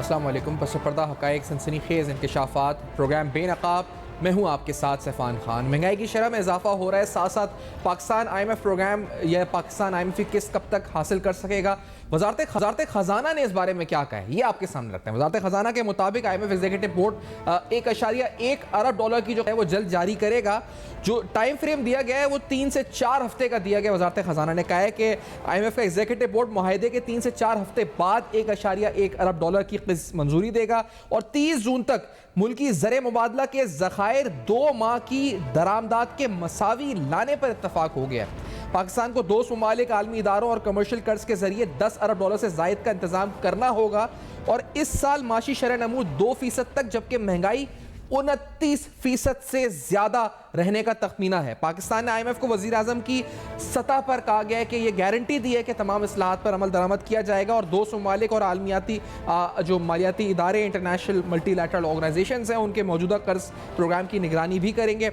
السلام علیکم. پس پردہ حقائق سنسنی خیز انکشافات پروگرام بے نقاب میں ہوں آپ کے ساتھ سیفان خان. مہنگائی کی شرح میں اضافہ ہو رہا ہے, ساتھ ساتھ Pakistan I M F program یا پاکستان آئی ایم ایف کس کب تک حاصل کر سکے گا. وزارت خزانہ نے اس بارے میں کیا کہا ہے یہ آپ کے سامنے رکھتے ہیں. وزارت خزانہ کے مطابق I M F executive board 1.1 ارب ڈالر کی جو ہے وہ جلد جاری کرے گا. جو ٹائم فریم دیا گیا ہے وہ 3 سے 4 ہفتے کا دیا گیا. وزارت خزانہ نے کہا ہے کہ آئی ایم ایف کا ایگزیکٹو بورڈ معاہدے کے 3 سے 4 ہفتے بعد 1.1 ارب ڈالر کی منظوری دے گا اور 30 جون تک ملکی زر مبادلہ کے ذخائر 2 ماہ کی درآمدات کے مساوی لانے پر اتفاق ہو گیا. پاکستان کو دوست ممالک, عالمی اداروں اور کمرشل قرض کے ذریعے 10 ارب ڈالر سے زائد کا انتظام کرنا ہوگا اور اس سال معاشی شرح نمو 2% تک جبکہ مہنگائی 29% سے زیادہ رہنے کا تخمینہ ہے. پاکستان نے آئی ایم ایف کو وزیر اعظم کی سطح پر کہا گیا ہے کہ یہ گارنٹی دی ہے کہ تمام اصلاحات پر عمل درآمد کیا جائے گا اور دوست ممالک اور عالمیاتی جو مالیاتی ادارے انٹرنیشنل ملٹی لیٹرل آرگنائزیشنز ہیں ان کے موجودہ قرض پروگرام کی نگرانی بھی کریں گے.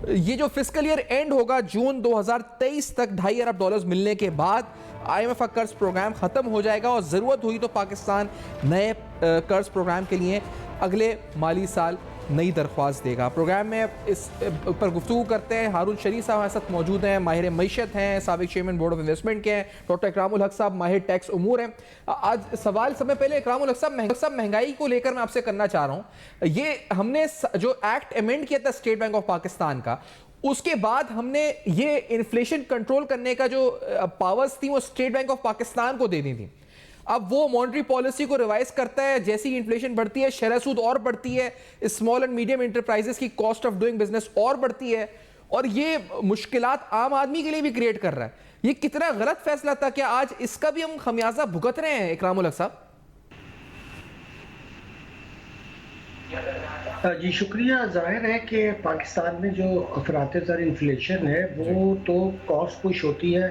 یہ جو فسکل ایئر اینڈ ہوگا جون 2023 تک 2.5 ارب ڈالرز ملنے کے بعد آئی ایم ایف کا قرض پروگرام ختم ہو جائے گا اور ضرورت ہوئی تو پاکستان نئے قرض پروگرام کے لیے اگلے مالی سال نئی درخواست دے گا. پروگرام میں اس پر گفتگو کرتے ہیں ہارون شریف صاحب ہمارے ساتھ موجود ہیں, ماہر معیشت ہیں, سابق چیئرمین بورڈ آف انویسٹمنٹ کے ہیں. ڈاکٹر اکرام الحق صاحب ماہر ٹیکس امور ہیں. آج سوال سب سے پہلے اکرام الحق صاحب مہنگائی کو لے کر میں آپ سے کرنا چاہ رہا ہوں. یہ ہم نے جو ایکٹ امینڈ کیا تھا اسٹیٹ بینک آف پاکستان کا, اس کے بعد ہم نے یہ انفلیشن کنٹرول کرنے کا جو پاورز تھی وہ اسٹیٹ بینک آف پاکستان کو دے دی تھی. اب وہ مانیٹری پالیسی کو ریوائز کرتا ہے, جیسی انفلیشن بڑھتی ہے شرح سود اور بڑھتی ہے, اسمال اینڈ میڈیم انٹرپرائزز کی کاسٹ آف ڈوئنگ بزنس اور بڑھتی ہے اور یہ مشکلات عام آدمی کے لیے بھی کریٹ کر رہا ہے. یہ کتنا غلط فیصلہ تھا, کیا آج اس کا بھی ہم خمیازہ بھگت رہے ہیں اکرام الحق صاحب؟ جی شکریہ. ظاہر ہے کہ پاکستان میں جو افراط زر انفلیشن ہے وہ تو کاسٹ پش ہوتی ہے,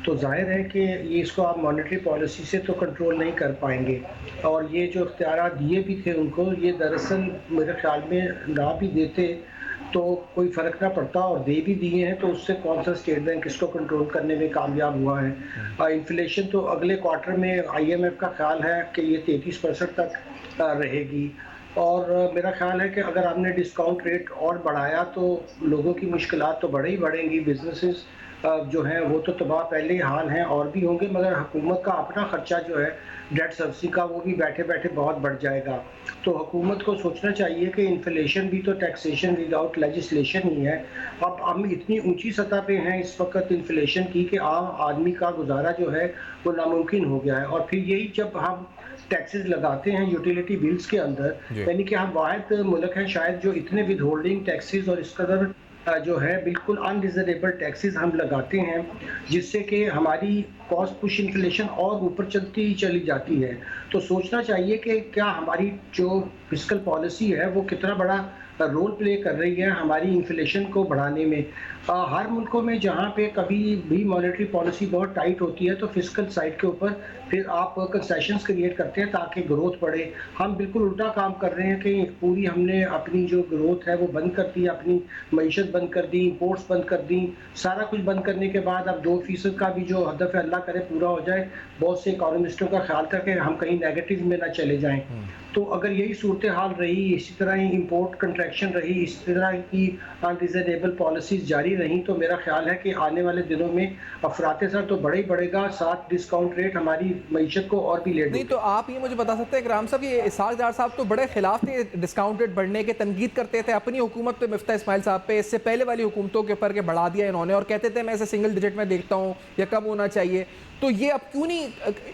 تو ظاہر ہے کہ یہ اس کو آپ مانیٹری پالیسی سے تو کنٹرول نہیں کر پائیں گے. اور یہ جو اختیارات دیے بھی تھے ان کو, یہ دراصل میرے خیال میں نہ بھی دیتے تو کوئی فرق نہ پڑتا, اور دے بھی دیے ہیں تو اس سے کون سا اسٹیٹ بینک اس کو کنٹرول کرنے میں کامیاب ہوا ہے. انفلیشن تو اگلے کوارٹر میں آئی ایم ایف کا خیال ہے کہ یہ 33% تک رہے گی, اور میرا خیال ہے کہ اگر آپ نے ڈسکاؤنٹ ریٹ اور بڑھایا تو لوگوں کی مشکلات تو بڑھیں ہی بڑھیں گی. بزنسز جو ہیں وہ تو تباہ پہلے ہی حال ہیں اور بھی ہوں گے, مگر حکومت کا اپنا خرچہ جو ہے ڈیٹ سبسڈی کا وہ بھی بیٹھے بیٹھے بہت بڑھ جائے گا. تو حکومت کو سوچنا چاہیے کہ انفلیشن بھی تو ٹیکسیشن وداؤٹ لیجسلیشن ہی ہے. اب ہم اتنی اونچی سطح پہ ہیں اس وقت انفلیشن کی کہ عام آدمی کا گزارا جو ہے وہ ناممکن ہو گیا ہے. اور پھر یہی جب ہم ٹیکسز لگاتے ہیں یوٹیلیٹی بلز کے اندر, یعنی کہ ہم واحد ملک ہیں شاید جو اتنے ود ہولڈنگ ٹیکسز اور اس قدر جو ہے بالکل انریزنیبل ٹیکسز ہم لگاتے ہیں, جس سے کہ ہماری کاسٹ پش انفلیشن اور اوپر چلتی ہی چلی جاتی ہے. تو سوچنا چاہیے کہ کیا ہماری جو فسکل پالیسی ہے وہ کتنا بڑا رول پلے کر رہی ہے ہماری انفلیشن کو بڑھانے میں. ہر ملکوں میں جہاں پہ کبھی بھی مانیٹری پالیسی بہت ٹائٹ ہوتی ہے تو فسکل سائڈ کے اوپر پھر آپ کنسیشنز کریٹ کرتے ہیں تاکہ گروتھ بڑھے. ہم بالکل الٹا کام کر رہے ہیں کہ پوری ہم نے اپنی جو گروتھ ہے وہ بند کر دی, اپنی معیشت بند کر دی, امپورٹس بند کر دی. سارا کچھ بند کرنے کے بعد اب 2% کا بھی جو ہدف ہے اللہ کرے پورا ہو جائے. بہت سے اکانومسٹوں کا خیال تھا کہ ہم کہیں نیگیٹو میں نہ چلے جائیں. تو اگر یہی صورتحال رہی, اسی طرح ہی امپورٹ کنٹریکشن رہی, اس طرح کی انریزنیبل پالیسیز جاری رہیں, تو میرا خیال ہے کہ آنے والے دنوں میں افراط زر تو بڑھے ہی بڑھے گا, ساتھ ڈسکاؤنٹ ریٹ ہماری معیشت کو اور بھی لیٹ. نہیں تو آپ یہ مجھے بتا سکتے ہیں اکرام صاحب, یہ اسحاق ڈار صاحب تو بڑے خلاف تھے ڈسکاؤنٹ ریٹ بڑھنے کے, تنقید کرتے تھے اپنی حکومت پہ, مفتاح اسماعیل صاحب پہ, اس سے پہلے والی حکومتوں کے اوپر کہ بڑھا دیا انہوں نے, اور کہتے تھے میں اسے سنگل ڈیجٹ میں دیکھتا ہوں یا کم ہونا چاہیے. تو یہ اب کیوں نہیں,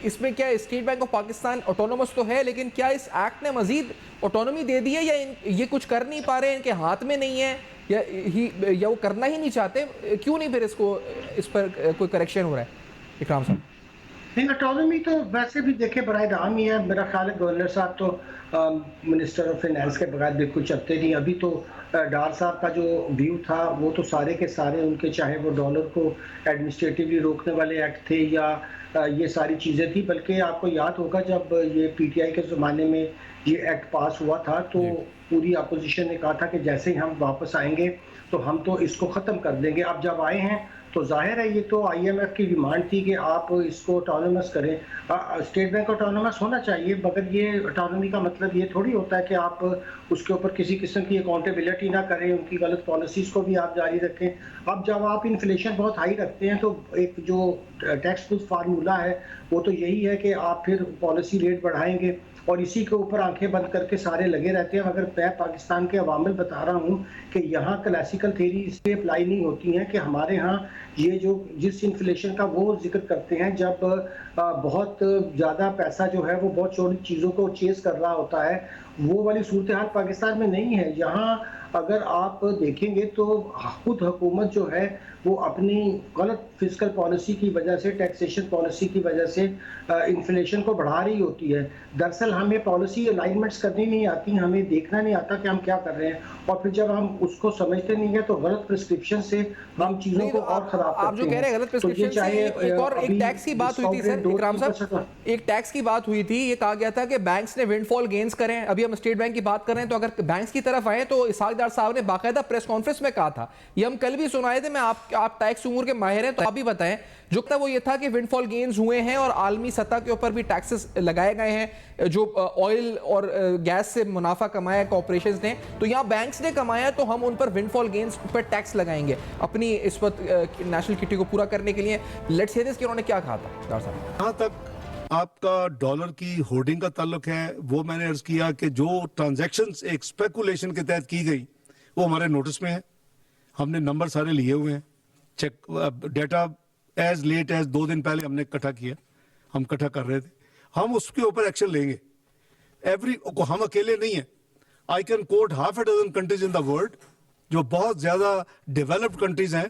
اس میں کیا state Bank of Pakistan autonomous تو ہے لیکن کیا اس ایکٹ نے مزید آٹونومی دے دی ہے یا یہ کچھ کر نہیں پا رہے ہیں, ان کے ہاتھ میں نہیں ہے یا وہ کرنا ہی نہیں چاہتے؟ کیوں نہیں پھر اس پر کوئی کریکشن ہو رہا ہے اکرام صاحب؟ نہیں, اٹانومی تو ویسے بھی دیکھے برائے عام ہی ہے. میرا خیال ہے گورنر صاحب تو منسٹر آف فائنانس کے بغیر بالکل چلتے نہیں. ابھی تو ڈار صاحب کا جو ویو تھا وہ تو سارے کے سارے ان کے, چاہے وہ ڈالر کو ایڈمنسٹریٹیولی روکنے والے ایکٹ تھے یا یہ ساری چیزیں تھیں, بلکہ آپ کو یاد ہوگا جب یہ پی ٹی آئی کے زمانے میں یہ ایکٹ پاس ہوا تھا تو پوری اپوزیشن نے کہا تھا کہ جیسے ہی ہم واپس آئیں گے تو ہم تو اس کو ختم کر دیں گے. اب جب آئے ہیں تو تو ظاہر ہے یہ تو آئی ایم ایف کی ڈیمانڈ تھی کہ آپ اس کو اٹانومس کریں. اسٹیٹ بینک اٹانومس ہونا چاہیے، مگر یہ اٹانومی کا مطلب یہ تھوڑی ہوتا ہے کہ آپ اس کے اوپر کسی قسم کی اکاؤنٹیبلٹی نہ کریں، ان کی غلط پالیسیز کو بھی آپ جاری رکھیں. اب جب آپ انفلیشن بہت ہائی رکھتے ہیں تو ایک جو ٹیکس بک فارمولہ ہے وہ تو یہی ہے کہ آپ پھر پالیسی ریٹ بڑھائیں گے اور اسی کے اوپر آنکھیں بند کر کے سارے لگے رہتے ہیں. مگر میں پاکستان کے عوامل بتا رہا ہوں کہ یہاں کلاسیکل تھیری اس پہ اپلائی نہیں ہوتی ہیں کہ ہمارے ہاں یہ جو جس انفلیشن کا وہ ذکر کرتے ہیں جب بہت زیادہ پیسہ جو ہے وہ بہت چھوٹی چیزوں کو چیز کر رہا ہوتا ہے، وہ والی صورتحال پاکستان میں نہیں ہے. یہاں اگر آپ دیکھیں گے تو خود حکومت جو ہے وہ اپنی غلط فسکل پالیسی کی وجہ سے، ٹیکسیشن پالیسی کی وجہ سے انفلیشن کو بڑھا رہی ہوتی ہے. دراصل ہمیں پالیسی الائنمنٹس کرنی نہیں آتی، ہمیں دیکھنا نہیں آتا کہ ہم کیا کر رہے ہیں، اور پھر جب ہم اس کو سمجھتے نہیں ہیں تو غلط پرسکرپشن سے ہم چیزوں کو اور خراب کرتے ہیں. آپ جو کہہ رہے ہیں غلط تو یہ پرسکرپشن سے، چاہے ایک اور ایک ابھی ٹیکس کی بات ہوئی تھی سر اکرام صاحب، ایک ٹیکس کی بات ہوئی تھی. یہ کہا گیا تھا کہ بینکس نے ونڈ فال گینز کریں. ابھی ہم اسٹیٹ بینک کی بات کر رہے ہیں تو اگر بینکس کی طرف آئیں تو اسحاق ڈار صاحب نے باقاعدہ پریس کانفرنس میں کہا تھا، یہ ہم کل بھی سنائے تھے. میں آپ ٹیکس امور کے ماہر ہیں تو آپ بھی بتائیں. جو تھا وہ یہ تھا کہ ونڈ فال گینز ہوئے ہیں اور عالمی سطح کے اوپر بھی ٹیکسز لگائے گئے ہیں. جو آئل اور گیس سے منافع کمایا کارپوریشنز نے، تو یہاں بینکس نے کمایا تو ہم ان پر ونڈ فال گینز پر ٹیکس لگائیں گے اپنی اس وقت نیشنل کٹی کو پورا کرنے کے لیے. لیٹس سی دس کہ انہوں نے کیا کہا تھا ڈاکٹر صاحب. جہاں تک آپ کا ڈالر کی ہولڈنگ کا تعلق ہے، وہ میں نے عرض کیا کہ جو ٹرانزیکشنز ایک اسپیکولیشن کے تحت کی گئی وہ ہمارے نوٹس میں ہے. ہم نے نمبر سارے لیے ہوئے ہیں، check data as late as 2 دن پہلے ہم نے اکٹھا کیا، ہم اکٹھا کر رہے تھے. ہم اس کے اوپر ایکشن لیں گے. ہم اکیلے نہیں ہیں. I can quote half a dozen countries in the world جو بہت زیادہ ڈیولپڈ کنٹریز ہیں.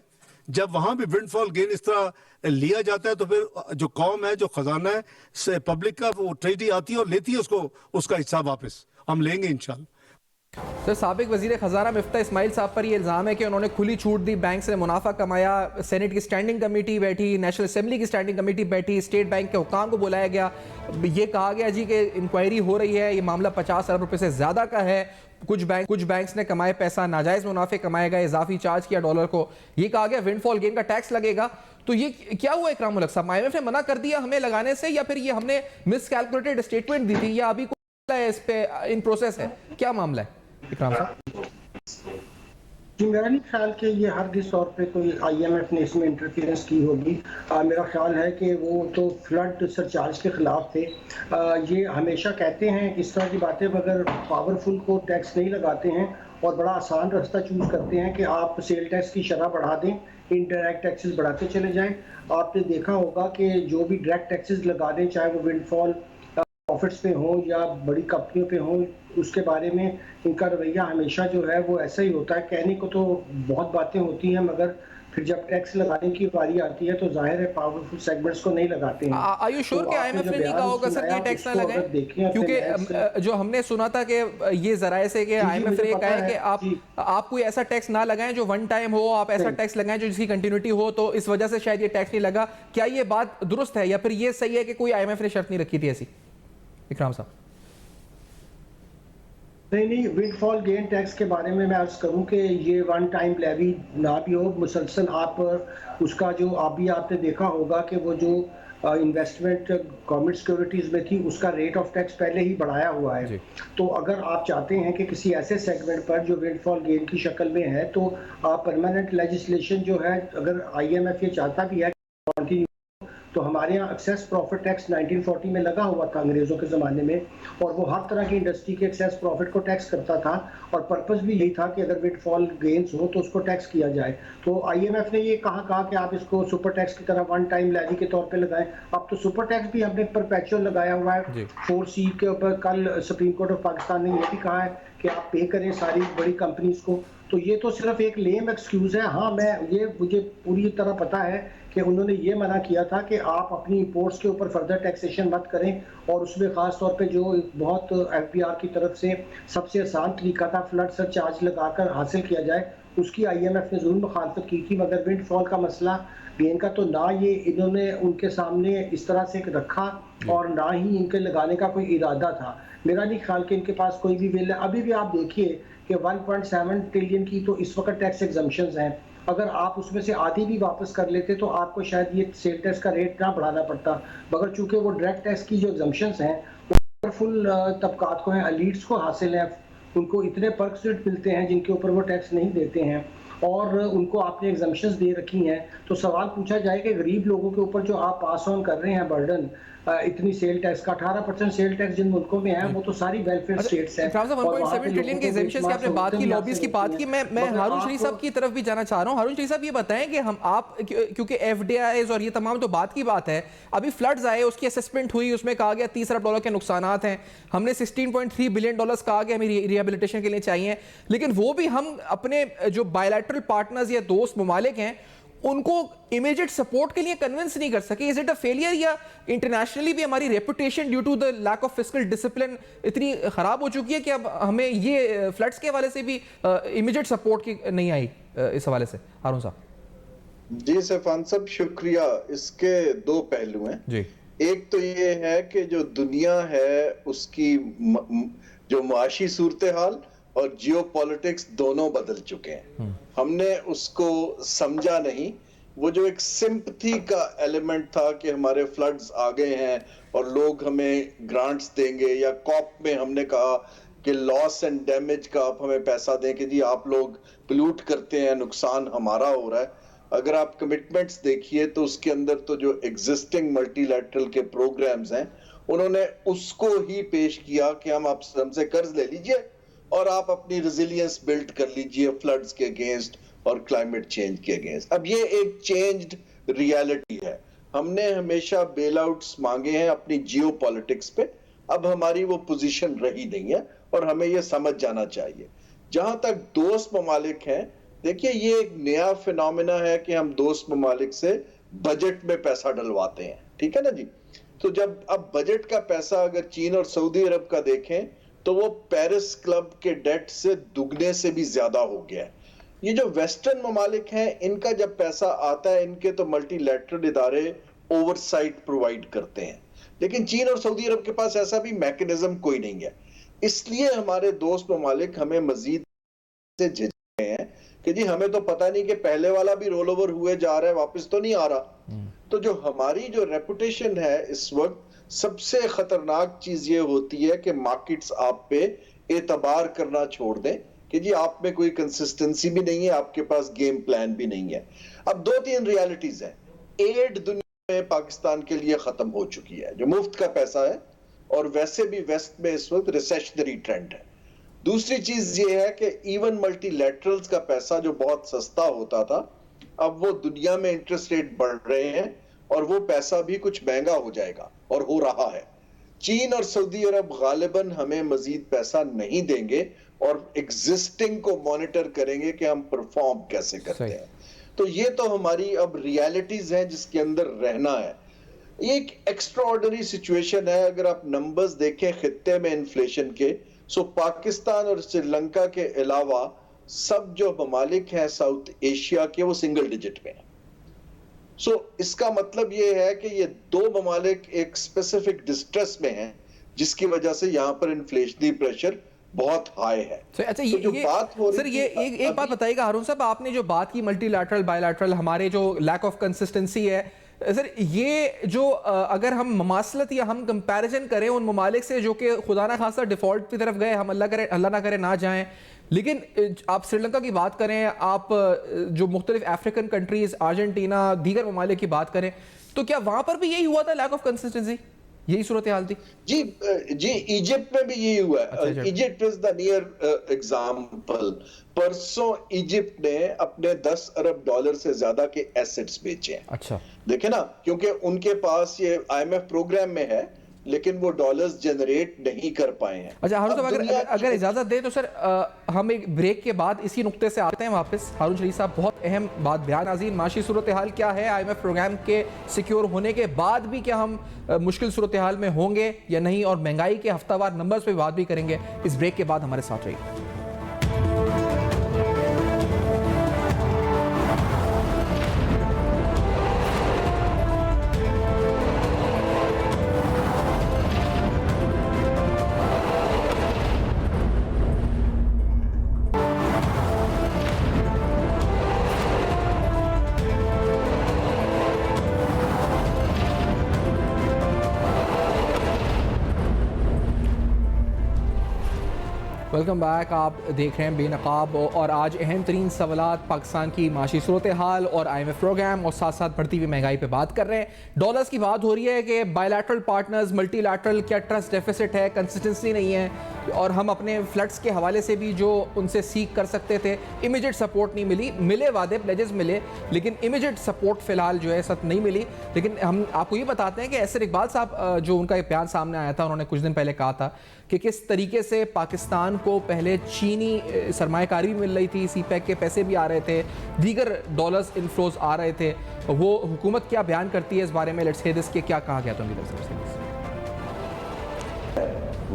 جب وہاں بھی ونڈ فال گین اس طرح لیا جاتا ہے تو پھر جو قوم ہے، جو خزانہ ہے پبلک کا، وہ ٹریجڈی آتی ہے اور لیتی ہے اس کا حصہ واپس. ہم لیں گے انشاءاللہ. سر سابق وزیر خزانہ مفتاح اسماعیل صاحب پر یہ الزام ہے کہ انہوں نے کھلی چھوٹ دی، بینک سے منافع کمایا. سینٹ کی سٹینڈنگ کمیٹی بیٹھی، نیشنل اسمبلی کی سٹینڈنگ کمیٹی بیٹھی، اسٹیٹ بینک کے حکام کو بلایا گیا. یہ کہا گیا جی کہ انکوائری ہو رہی ہے، یہ معاملہ 50 ارب روپے سے زیادہ کا ہے. کچھ بینکس نے کمائے پیسہ، ناجائز منافع کمائے گئے، اضافی چارج کیا ڈالر کو. یہ کہا گیا ونڈ فال گین کا ٹیکس لگے گا. تو یہ کیا ہوا اکرام الحق صاحب؟ آئی ایم ایف نے منع کر دیا ہمیں لگانے سے، یا پھر یہ ہم نے مس کیلکولیٹڈ اسٹیٹمنٹ دی تھی، یا ابھی کوئی اس پہ ان پروسیس ہے؟ کیا معاملہ ہے اکرام صاحب؟ جی میرا نہیں خیال کہ یہ ہرگز طور پہ کوئی آئی ایم ایف نے اس میں انٹرفیئرنس کی ہوگی. میرا خیال ہے کہ وہ تو فلڈ سرچارج کے خلاف تھے. یہ ہمیشہ کہتے ہیں اس طرح کی باتیں، مگر پاورفل کو ٹیکس نہیں لگاتے ہیں اور بڑا آسان راستہ چوز کرتے ہیں کہ آپ سیل ٹیکس کی شرح بڑھا دیں، انڈائریکٹ ٹیکسز بڑھاتے چلے جائیں. آپ نے دیکھا ہوگا کہ جو بھی ڈائریکٹ ٹیکسز لگا دیں، چاہے وہ ونڈ فال پروفٹس پہ ہوں یا بڑی کمپنیوں پہ ہوں، اس کے بارے میں ان کا رویہ ہمیشہ جو ہے وہ ایسا ہی ہوتا ہے. کہنے کو تو بہت باتیں ہوتی ہیں، مگر پھر جب ٹیکس لگانے کی باری آتی ہے تو ظاہر ہے پاورفل سیگمنٹس کو نہیں لگاتے ہیں. آر یو شور کہ آئی ایم ایف نے نہیں کہا ہوگا سر کہ یہ ٹیکس نہ لگائیں؟ کیونکہ جو ہم نے سنا تھا کہ یہ ذرائع سے کہ آئی ایم ایف نے یہ کہا ہے کہ آپ کوئی ایسا ٹیکس نہ لگائیں جو ون ٹائم ہو، آپ ایسا ٹیکس لگائیں جو جس کی کنٹینیوٹی ہو، تو اس وجہ سے شاید یہ ٹیکس نہیں لگا. کیا یہ بات درست ہے یا پھر یہ صحیح ہے کہ کوئی آئی ایم ایف نے شرط نہیں رکھی تھی ایسی؟ اکرام صاحب نہیں، ونڈ فال گین ٹیکس کے بارے میں عرض کروں کہ یہ ون ٹائم لیوی نہ بھی ہو، مسلسل آپ اس کا جو آپ نے دیکھا ہوگا کہ وہ جو انویسٹمنٹ گورنمنٹ سیکورٹیز میں تھی اس کا ریٹ آف ٹیکس پہلے ہی بڑھایا ہوا ہے. تو اگر آپ چاہتے ہیں کہ کسی ایسے سیگمنٹ پر جو ونڈ فال گین کی شکل میں ہے تو آپ پرماننٹ لیجسلیشن جو ہے، اگر آئی ایم ایف یہ چاہتا بھی ہے تو ہمارے یہاں ایکسیس پروفٹ ٹیکس 1940 میں لگا ہوا تھا انگریزوں کے زمانے میں، اور وہ ہر طرح کی انڈسٹری کے ایکسیس پروفٹ کو ٹیکس کرتا تھا، اور پرپس بھی یہی تھا کہ اگر ونڈ فال گینز ہو تو اس کو ٹیکس کیا جائے. تو آئی ایم ایف نے یہ کہا کہ آپ اس کو سپر ٹیکس کی طرح ون ٹائم لیوی کے طور پہ لگائیں. اب تو سپر ٹیکس بھی ہم نے پرپیچوئل لگایا ہوا ہے 4C کے اوپر. کل سپریم کورٹ آف پاکستان نے یہ بھی کہا ہے کہ آپ پے کریں ساری بڑی کمپنیز کو. تو یہ تو صرف ایک لیم ایکسکیوز ہے. ہاں مجھے پوری طرح پتا ہے کہ انہوں نے یہ منع کیا تھا کہ آپ اپنی امپورٹس کے اوپر فردر ٹیکسیشن مت کریں، اور اس میں خاص طور پہ جو بہت ایف بی آر کی طرف سے سب سے آسان طریقہ تھا فلڈ سرچارج لگا کر حاصل کیا جائے، اس کی IMF نے ضرور مخالفت کی تھی، مگر ونڈ فال کا مسئلہ گین کا تو نہ یہ انہوں نے ان کے سامنے اس طرح سے رکھا اور نہ ہی ان کے لگانے کا کوئی ارادہ تھا. میرا نہیں خیال کہ ان کے پاس کوئی بھی ویل ہے. ابھی بھی آپ دیکھیے کہ 1.7 ٹریلین کی تو اس وقت ٹیکس ایگزمپشنز ہیں. اگر آپ اس میں سے آدھی بھی واپس کر لیتے تو آپ کو شاید یہ سیل ٹیکس کا ریٹ نہ بڑھانا پڑتا، مگر چونکہ وہ ڈائریکٹ ٹیکس کی جو ایگزمپشنز ہیں وہ فل طبقات کو ہیں، ایلیٹس کو حاصل ہیں، ان کو اتنے پرکس ملتے ہیں جن کے اوپر وہ ٹیکس نہیں دیتے ہیں، اور ان کو آپ نے ایگزمپشنز دے رکھی ہیں. تو سوال پوچھا جائے کہ غریب لوگوں کے اوپر جو آپ پاس آن کر رہے ہیں برڈن اتنی سیل ٹیکس کا، 18% سیل ٹیکس جن ملکوں میں ہیں وہ تو ساری ویلفیئر سٹیٹس ہیں. 1.7 ٹریلین کے ایگزمپشنز کی آپ نے بات کی، لابیز کی بات کی. میں ہارون شریف صاحب کی طرف بھی جانا چاہ رہا ہوں. ہارون شریف صاحب یہ بتائیں کہ ہم آپ کیونکہ FDIs اور یہ تمام تو بات کی بات ہے، ابھی فلڈز آئے، اس کی اسسمنٹ ہوئی، اس میں کہا گیا $30 ارب کے نقصانات ہیں، ہم نے $16.3 بلین کہا کہ ہمیں ریہیبلیٹیشن کے لیے چاہیے، لیکن وہ بھی ہم اپنے جو بائیلیٹرل پارٹنرز یا دوست ممالک ہیں ان کو امیجیٹ سپورٹ کے لیے کنونس نہیں کر سکے. از اٹ اے فیلئر یا انٹرنیشنلی بھی ہماری reputation due to the lack of fiscal discipline اتنی خراب ہو چکی ہے کہ اب ہمیں یہ فلڈز کے حوالے سے بھی امیجیٹ سپورٹ کی نہیں آئی اس حوالے سے؟ ہارون صاحب. جی سیفان صاحب شکریہ. اس کے دو پہلو ہیں جی. ایک تو یہ ہے کہ جو دنیا ہے اس کی جو معاشی صورتحال اور جیو پالیٹکس دونوں بدل چکے ہیں. ہم نے اس کو سمجھا نہیں. وہ جو ایک سمپتھی کا ایلیمنٹ تھا کہ ہمارے فلڈز آ گئے ہیں اور لوگ ہمیں گرانٹس دیں گے، یا کاپ میں ہم نے کہا کہ لاس اینڈ ڈیمیج کا آپ ہمیں پیسہ دیں کہ جی آپ لوگ پلوٹ کرتے ہیں، نقصان ہمارا ہو رہا ہے. اگر آپ کمٹمنٹس دیکھیے تو اس کے اندر تو جو ایگزسٹنگ ملٹی لیٹرل کے پروگرامز ہیں انہوں نے اس کو ہی پیش کیا کہ ہم سے قرض لے لیجئے اور آپ اپنی ریزیلینس بلڈ کر لیجئے فلڈز کے اگینسٹ اور کلائمیٹ چینج کے اگینسٹ. اب یہ ایک چینجڈ ریالٹی ہے. ہم نے ہمیشہ بیل آؤٹس مانگے ہیں اپنی جیو پالیٹکس پہ، اب ہماری وہ پوزیشن رہی نہیں ہے اور ہمیں یہ سمجھ جانا چاہیے. جہاں تک دوست ممالک ہیں، دیکھیے یہ ایک نیا فینومینا ہے کہ ہم دوست ممالک سے بجٹ میں پیسہ ڈلواتے ہیں، ٹھیک ہے نا جی. تو جب اب بجٹ کا پیسہ اگر چین اور سعودی عرب کا دیکھیں تو وہ پیرس کلب کے ڈیٹ سے دگنے سے بھی زیادہ ہو گیا ہے. یہ جو ویسٹرن ممالک ہیں ان کا جب پیسہ آتا ہے ان کے تو ملٹی لیٹرل ادارے اوور سائٹ پرووائڈ کرتے ہیں، لیکن چین اور سعودی عرب کے پاس ایسا بھی میکنزم کوئی نہیں ہے. اس لیے ہمارے دوست ممالک ہمیں مزید سے جھجک رہے ہیں کہ جی ہمیں تو پتہ نہیں کہ پہلے والا بھی رول اوور ہوئے جا رہا ہے، واپس تو نہیں آ رہا. تو جو ہماری جو ریپوٹیشن ہے اس وقت، سب سے خطرناک چیز یہ ہوتی ہے کہ مارکیٹس آپ پہ اعتبار کرنا چھوڑ دیں کہ جی آپ میں کوئی کنسسٹنسی بھی نہیں ہے، آپ کے پاس گیم پلان بھی نہیں ہے. اب 2-3 ریالٹیز ہیں. ایڈ دنیا میں پاکستان کے لیے ختم ہو چکی ہے، جو مفت کا پیسہ ہے، اور ویسے بھی ویسٹ میں اس وقت ریسیشنری ٹرینڈ ہے. دوسری چیز یہ ہے کہ ایون ملٹی لیٹرلز کا پیسہ جو بہت سستا ہوتا تھا، اب وہ دنیا میں انٹرسٹ ریٹ بڑھ رہے ہیں اور وہ پیسہ بھی کچھ مہنگا ہو جائے گا اور ہو رہا ہے. چین اور سعودی عرب غالباً ہمیں مزید پیسہ نہیں دیں گے اور ایگزسٹنگ کو مانیٹر کریں گے کہ ہم پرفارم کیسے کرتے ہیں. تو یہ تو ہماری اب ریالٹیز ہیں جس کے اندر رہنا ہے. یہ ایک ایکسٹرا آرڈنری سچویشن ہے. اگر آپ نمبرز دیکھیں خطے میں انفلیشن کے، سو پاکستان اور سری لنکا کے علاوہ سب جو ممالک ہیں ساؤتھ ایشیا کے وہ سنگل ڈیجٹ میں ہیں. سو اس کا مطلب یہ ہے کہ یہ دو ممالک ایک اسپیسیفک ڈسٹریس میں ہیں جس کی وجہ سے یہاں پر انفلیشنری پریشر بہت ہائی ہے. اچھا سر یہ ایک بات بتائیے گا ہارون صاحب، آپ نے جو بات کی ملٹی لیٹرل بائی لیٹرل ہمارے جو لیک آف کنسسٹنسی ہے، سر یہ جو اگر ہم مماثلت یا ہم کمپیریزن کریں ان ممالک سے جو کہ خدا نہ خاصا ڈیفالٹ کی طرف گئے، ہم اللہ نہ کرے نہ جائیں، لیکن آپ سری لنکا کی بات کریں، آپ جو مختلف افریقن کنٹریز، ارجنٹینا، دیگر ممالک کی بات کریں، تو کیا وہاں پر بھی یہی ہوا تھا، لیک آف کنسسٹنسی، یہی صورتحال تھی؟ جی ایجپٹ میں بھی یہی ہوا ہے. Egypt is the near example. پرسوں ایجپٹ نے اپنے $10 ارب سے زیادہ کے ایسٹس بیچے ہیں. اچھا دیکھیں نا، کیونکہ ان کے پاس یہ IMF پروگرام میں ہے لیکن وہ ڈالرز جنریٹ نہیں کر پائے ہیں. اچھا ہارون صاحب اگر اجازت دیں تو سر ہم ایک بریک کے بعد اسی نقطے سے آتے ہیں واپس. ہارون شریف صاحب بہت اہم بات بیان. ناظرین، معاشی صورتحال کیا ہے؟ IMF پروگرام کے سیکیور ہونے کے بعد بھی کیا ہم مشکل صورتحال میں ہوں گے یا نہیں، اور مہنگائی کے ہفتہ وار نمبرز پہ بات بھی کریں گے. اس بریک کے بعد ہمارے ساتھ رہیے. Welcome back. آپ دیکھ رہے ہیں بے نقاب, اور آج اہم ترین سوالات پاکستان کی معاشی صورتحال اور IMF پروگرام اور ساتھ ساتھ بڑھتی ہوئی مہنگائی پہ بات کر رہے ہیں. ڈالرز کی بات ہو رہی ہے کہ by lateral partners, multi lateral, کیا ٹرسٹ ڈیفیسٹ ہے, کنسسٹنسی نہیں ہے, اور ہم اپنے فلڈس کے حوالے سے بھی جو ان سے سیکھ کر سکتے تھے امیجیٹ سپورٹ نہیں ملی. ملے وعدے, پلیجز ملے, لیکن امیجیٹ سپورٹ فی الحال جو ہے سب نہیں ملی. لیکن ہم آپ کو یہ بتاتے ہیں کہ ایسر اقبال صاحب جو ان کا ایک بیان سامنے آیا تھا, انہوں نے کچھ دن پہلے کہا تھا کہ کس طریقے سے پاکستان کو پہلے چینی سرمایہ کاری بھی مل رہی تھی, سی پیک کے پیسے بھی آ رہے تھے, دیگر ڈالرز انفلوز آ رہے تھے. وہ حکومت کیا بیان کرتی ہے اس بارے میں, لیٹس ہیئر دس, کہ کیا کہا گیا تھا ان کی طرف سے.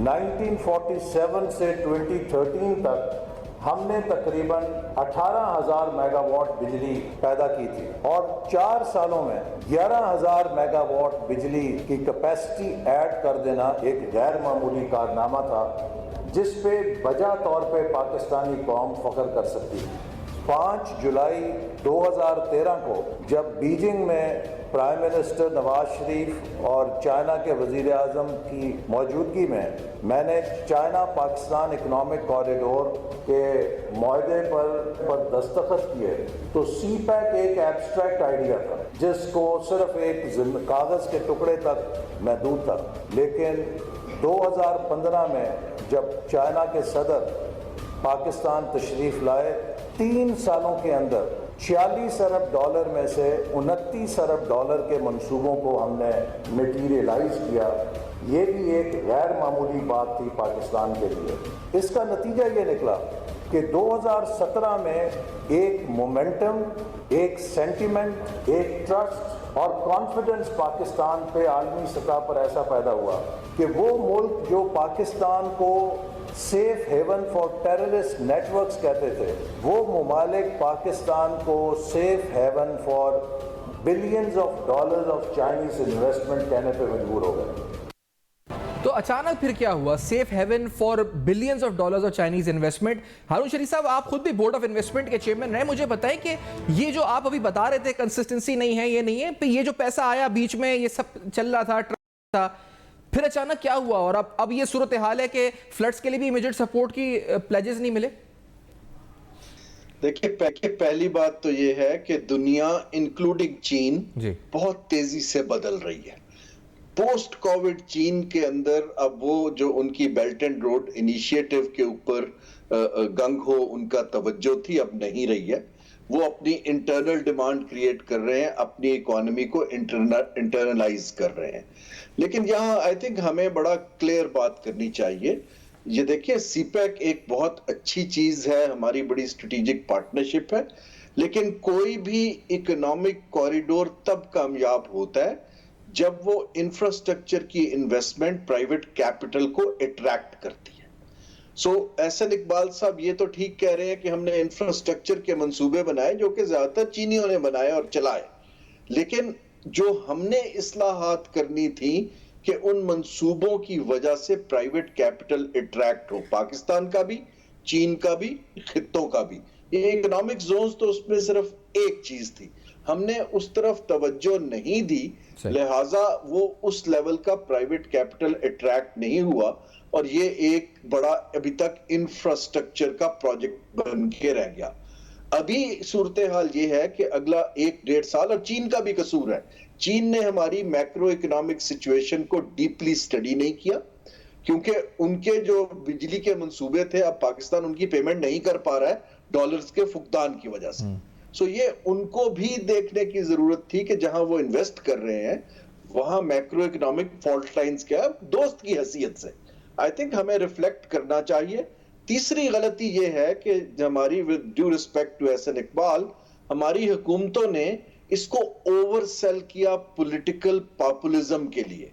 1947 سے 2013 تک ہم نے تقریباً 18,000 میگا واٹ بجلی پیدا کی تھی, اور 4 سالوں میں 11,000 میگا واٹ بجلی کی کیپیسٹی ایڈ کر دینا ایک غیر معمولی کارنامہ تھا جس پہ بجا طور پہ پاکستانی قوم فخر کر سکتی ہے. 5 جولائی 2013 کو جب بیجنگ میں پرائم منسٹر نواز شریف اور چائنا کے وزیر اعظم کی موجودگی میں میں نے چائنا پاکستان اکنامک کوریڈور کے معاہدے پر دستخط کیے, تو سی پیک ایک ایبسٹریکٹ آئیڈیا تھا جس کو صرف ایک کاغذ کے ٹکڑے تک محدود تھا. لیکن 2015 میں جب چائنا کے صدر پاکستان تشریف لائے, 3 سالوں کے اندر 46 ارب ڈالر میں سے 29 ارب ڈالر کے منصوبوں کو ہم نے میٹیریلائز کیا. یہ بھی ایک غیر معمولی بات تھی پاکستان کے لیے. اس کا نتیجہ یہ نکلا کہ 2017 میں ایک مومنٹم, ایک سینٹیمنٹ, ایک ٹرسٹ اور کانفیڈنس پاکستان پہ عالمی سطح پر ایسا پیدا ہوا کہ وہ ملک جو پاکستان کو safe haven for terrorist networks کہتے تھے, وہ ممالک پاکستان کو safe haven for billions of dollars of Chinese investment کہنے پہ مجبور ہو گئے. تو اچانک پھر کیا ہوا, safe haven for billions of dollars of Chinese investment. Haroon Sharif صاحب, آپ خود بھی بورڈ آف انویسٹمنٹ کے چیئرمین رہے, مجھے بتائیں کہ یہ جو آپ ابھی بتا رہے تھے کنسسٹنسی نہیں ہے, یہ نہیں ہے, یہ جو پیسہ آیا بیچ میں, یہ سب چل رہا تھا, ٹرسٹ تھا, پھر اچانک کیا ہوا, اور اب یہ صورتحال ہے کہ فلڈز کے لیے بھی امیجیٹ سپورٹ کی پلیجز نہیں ملے؟ دیکھیں, پہلی بات تو یہ ہے کہ دنیا انکلوڈنگ چین بہت تیزی سے بدل رہی ہے. پوسٹ کووڈ چین کے اندر اب وہ جو ان کی بیلٹ اینڈ روڈ انیشیٹو کے اوپر گنگ ہو ان کا توجہ تھی, اب نہیں رہی ہے. وہ اپنی انٹرنل ڈیمانڈ کریٹ کر رہے ہیں, اپنی اکانومی کو انٹرنلائز کر رہے ہیں. لیکن یہاں آئی تھنک ہمیں بڑا کلیئر بات کرنی چاہیے. یہ دیکھیں, سی پیک ایک بہت اچھی چیز ہے, ہماری بڑی اسٹریٹجک پارٹنرشپ ہے, لیکن کوئی بھی اکنامک کوریڈور تب کامیاب ہوتا ہے جب وہ انفراسٹرکچر کی انویسٹمنٹ پرائیویٹ کیپٹل کو اٹریکٹ کرتی ہے. احسن اقبال صاحب یہ تو ٹھیک کہہ رہے ہیں کہ ہم نے انفراسٹرکچر کے منصوبے بنائے جو کہ زیادہ تر چینیوں نے بنائے اور چلائے, لیکن جو ہم نے اصلاحات کرنی تھی کہ ان منصوبوں کی وجہ سے پرائیویٹ کیپٹل اٹریکٹ ہو, پاکستان کا بھی, چین کا بھی, خطوں کا بھی. یہ اکنامک زونز تو اس میں صرف ایک چیز تھی, ہم نے اس طرف توجہ نہیں دی, لہٰذا وہ اس لیول کا پرائیویٹ کیپٹل اٹریکٹ نہیں ہوا, اور یہ ایک بڑا ابھی تک انفراسٹرکچر کا پروجیکٹ بن کے رہ گیا. ابھی صورتحال یہ ہے کہ اگلا 1-1.5 سال, اور چین کا بھی قصور ہے, چین نے ہماری میکرو اکنامک سچویشن کو ڈیپلی سٹڈی نہیں کیا, کیونکہ ان کے جو بجلی کے منصوبے تھے, اب پاکستان ان کی پیمنٹ نہیں کر پا رہا ہے ڈالرز کے فقدان کی وجہ سے. یہ ان کو بھی دیکھنے کی ضرورت تھی کہ جہاں وہ انویسٹ کر رہے ہیں وہاں میکرو اکنامک فالٹ لائنز کیا ہے. دوست کی حیثیت سے آئی تھنک ہمیں ریفلیکٹ کرنا چاہیے. تیسری غلطی یہ ہے کہ ہماری with due respect to Ahsan Iqbal, ہماری حکومتوں نے اس کو اوور سیل کیا پولیٹیکل پاپولزم کے لیے,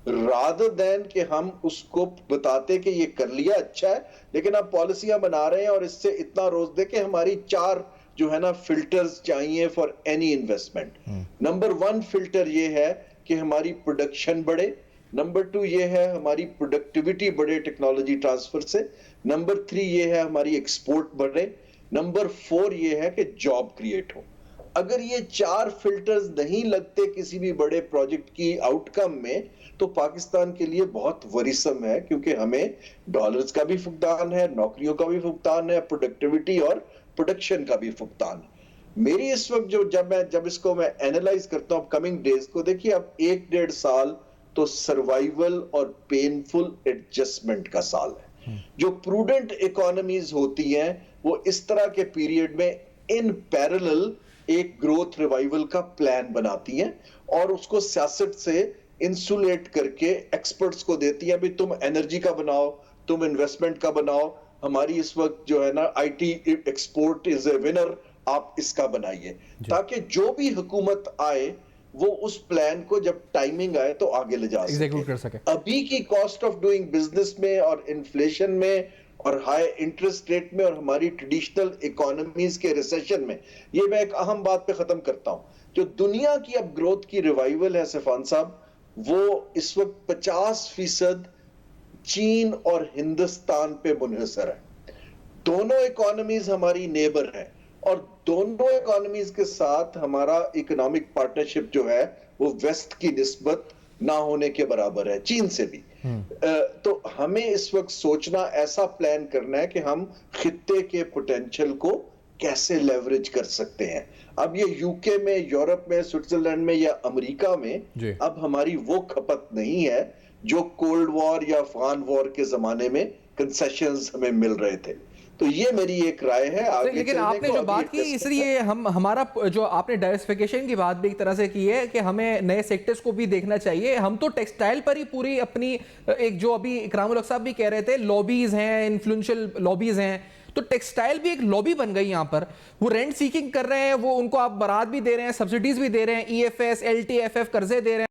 رادر دین کہ ہم اس کو بتاتے کہ یہ کر لیا اچھا ہے, لیکن اب پالیسیاں بنا رہے ہیں اور اس سے اتنا روز دے کہ ہماری 4 جو ہے نا فلٹرز چاہیے for any investment. Number 1 filter یہ ہے کہ ہماری پروڈکشن بڑھے, نمبر 2 یہ ہے ہماری پروڈکٹیوٹی بڑھے ٹیکنالوجی ٹرانسفر سے, نمبر 3 یہ ہے ہماری ایکسپورٹ بڑھے, نمبر 4 یہ ہے کہ جاب کریٹ ہو. اگر یہ 4 فلٹرز نہیں لگتے کسی بھی بڑے پروجیکٹ کی آؤٹ کم میں تو پاکستان کے لیے بہت ورثم ہے، کیونکہ ہمیں ڈالرز کا بھی فقدان ہے، نوکریوں کا بھی فقدان ہے، پروڈکٹیوٹی اور پروڈکشن کا بھی فقدان ہے۔ میری اس وقت جب اس کو میں اینالائز کرتا ہوں کمنگ ڈیز کو، دیکھیے اب 1-1.5 سال تو سروائیول اور پینفل ایڈجسٹمنٹ کا سال ہے۔ جو پروڈنٹ اکانومیز ہوتی ہیں وہ اس طرح کے پیریڈ میں ان پیرلل ایک گروتھ ریوائیول کا پلان بناتی ہیں اور اس کو سیاست سے انسولیٹ کر کے ایکسپرٹس کو دیتی ہیں، بھی تم انرجی کا بناؤ، تم انویسٹمنٹ کا بناؤ، ہماری اس وقت جو ہے نا I T export is a winner, آپ اس کا بنائیے، تاکہ جو بھی حکومت آئے وہ اس پلان کو جب ٹائمنگ آئے تو آگے لے جا سکے۔ ابھی کی کاسٹ آف ڈوئنگ بزنس میں اور انفلیشن میں اور ہائی انٹرسٹ ریٹ میں اور ہماری ٹریڈیشنل اکانومیز کے ریسیشن میں، یہ میں ایک اہم بات پہ ختم کرتا ہوں، جو دنیا کی اب گروتھ کی ریوائیول ہے سفان صاحب، وہ اس وقت 50% چین اور ہندوستان پہ منحصر ہے۔ دونوں اکانومیز ہماری نیبر ہیں اور دونوں اکانومیز کے ساتھ ہمارا اکنامک پارٹنرشپ جو ہے وہ ویسٹ کی نسبت نہ ہونے کے برابر ہے، چین سے بھی۔ تو ہمیں اس وقت سوچنا، ایسا پلان کرنا ہے کہ ہم خطے کے پوٹینشل کو کیسے لیوریج کر سکتے ہیں۔ اب یہ یوکے میں، یورپ میں، سوئٹزرلینڈ میں یا امریکہ میں اب ہماری وہ کھپت نہیں ہے جو کولڈ وار یا افغان وار کے زمانے میں کنسیشنز ہمیں مل رہے تھے۔ تو یہ میری ایک رائے ہے آگے چلنے کو۔ لیکن آپ نے جو بات کی، اس لیے ہمارا جو آپ نے ڈائورسفیکیشن کی بات بھی ایک طرح سے کی ہے کہ ہمیں نئے سیکٹرز کو بھی دیکھنا چاہیے۔ ہم تو ٹیکسٹائل پر ہی پوری اپنی ایک، جو ابھی اکرام الحق صاحب بھی کہہ رہے تھے، لابیز ہیں، انفلوئنشل لابیز ہیں، تو ٹیکسٹائل بھی ایک لابی بن گئی یہاں پر۔ وہ رینٹ سیکنگ کر رہے ہیں، وہ ان کو آپ برات بھی دے رہے ہیں، سبسڈیز بھی دے رہے ہیں، E F S, L T F F قرضے دے رہے ہیں